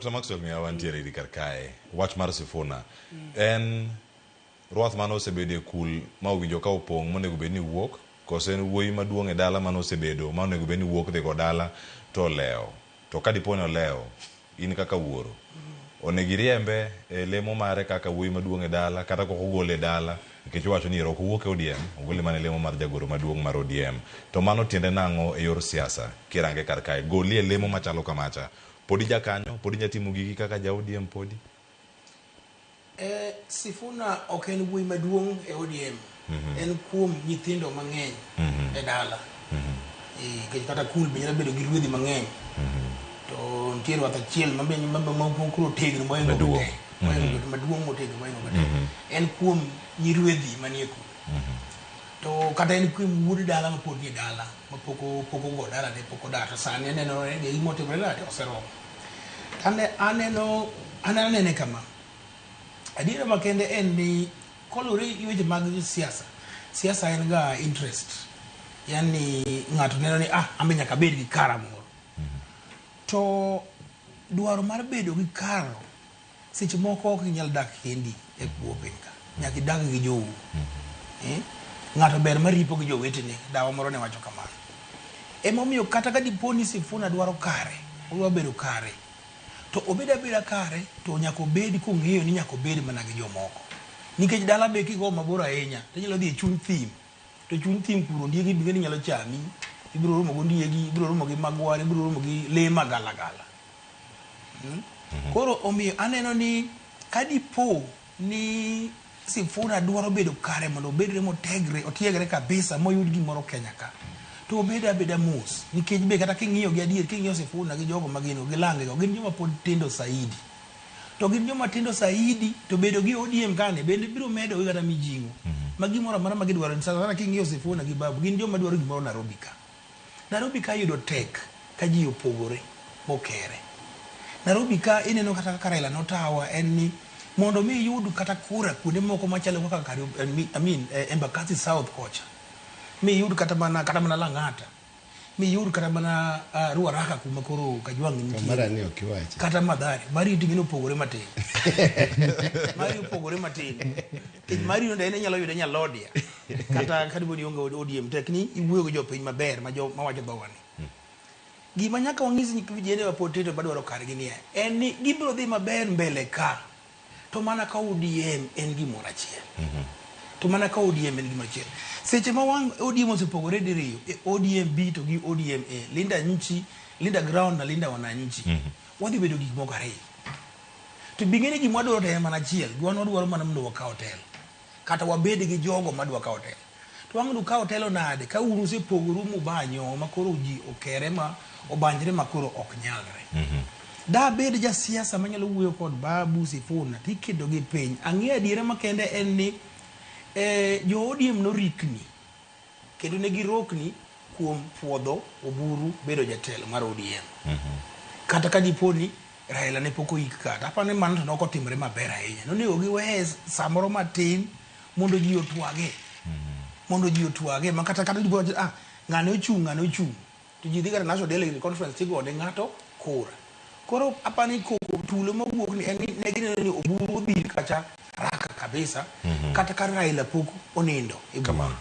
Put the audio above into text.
Maxwell mi awantiere di karkae wach mar Sifuna en ruath mano osebede kul ma owinjo ka opong' monego bed ni wuok kose en wuoyi maduong' e dala mano osebedo ma onego bed ni wuok dhi go dala to oleo to ka dipo ni oleo in kaka wuoro onego iriembe e lemo mare kaka wuoyi maduong' e dala kata kok ogole e dala nikech wacho ni ok owuok e ODM ogole mana lemo mar jagoro maduong' mar ODM to mano tiende nang'o e yor siasa kirange karkae goli e lemo machalo kamacha podi jakanyo podi nyatimo gigi kaka ja ODM podi Sifuna ok en wuoyi maduong' e ODM en kuom nyithindo mang'eny e dala kata kul be nyalo bedo gi ruedhi mang'eny to nitie ruath achiel makoro tegno mohingo maduong' motegno mohingo en kuom nyiruedhi manie ku to kata en kuom wuod dala mapod nie dala mapok ogo dala ne pok odar to sani aneno ni gimotimore dala oseromo anene kama adiera makende en ni kolore weche mag siasa en ga interest yani ng'ato neno ni ambe nyaka bed gi kara moro to dwaro mar bedo gi karo seche moko ok inyal dak kendi e buo piny ka nyaka idag gi jou ng'ato ber maripo gi jowetene dawa moro ne wacho kamano emomiyo kata ka dipo ni Sifuna dwaro kare odwa bedo kare to obeda beda kare to nyaka obed kong'eyo ni nyaka obed mana gi jomoko nikech dala be kigo mabor ahinya to nyalo dhi e chuny thim to chuny thim kuro ndiegi bige ni nyalo chami ibiro romo go ndiegi ibiro romo gi magwar ibiro romo gi le magalagala koro omiyo aneno ni kadipo ni Sifuna dwaro bedo kare mondo obedre otiegre kabisa moyud gimoro Kenya ka to obeda beda mos nikech be kata king'iyo gi adier king'iyo Sifuna gi jogo magino gilange go gin joma pod tindo saidi to gin joma tindo saidi to bedo gi ODM kane bende biro medo gi kata mijingo ma gimoro amora ma gidwaro ni sana king'iyo Sifuna gi Babu gin joma dwaro gimoro Nairobi ka yudo tek ka ji opogore mokere Nairobi ka ineno kata kaka Raila notawa en ni mondo mi yud kata kura kuonde moko machalo kaka Embakasi South kocha mi yud kata mana Lang'ata mi yud kata mana Ruaraka kuma koro Kajwang' nitie mara ne okiwache kata Mathare mari tingino opogore matin mari opogore matin mari no ene nyalo yude Nyalodia kata kadibo ni onge ODM tekni iwuoyo gi jopiny maber ma wacho dhowani gima nyaka wang'isi ni vijende wa potato badwaro kargi ni en ni gibiro dhi maber mbele ka to mana ka ODM en gimoro achiel to mana ka ODM en gimoro achiel seche ma wang ODM osepogore diriyo ODM B to gi ODM A Linda Ground na Linda Wananchi wadhi bedo gik moko ariyo to bingene gima dwaro te mana achiel dwaro mana mondo wakaw hotel kata wabed gi jogo madwa kaw hotel to wang'u kaw hotel nade ka uru sepogoru mubanyo makoro ji okere ma obanjre makoro ok nyalre da bed ja siasa manyalo wuoyo kod Babu Sifuna tikedo gi piny ang'e adiera makende en ni jo ODM norikni kendo ne girokni kuom puodho Oburu bedo jatelo mar ODM kata ka diponi Raila ne pok oyik kata apani mano to nokotimre maber ahinya nonego giweye samoro matin mondo ji otwage ma kata dipo ng'ane ochung' to ji dhi kata National Delegate Conference tigode ng'ato kura koro apani koko tulo mawuok ni ne gineno ni Oburu odhi kacha raka kabisa kata ka Raila pok onindo kamano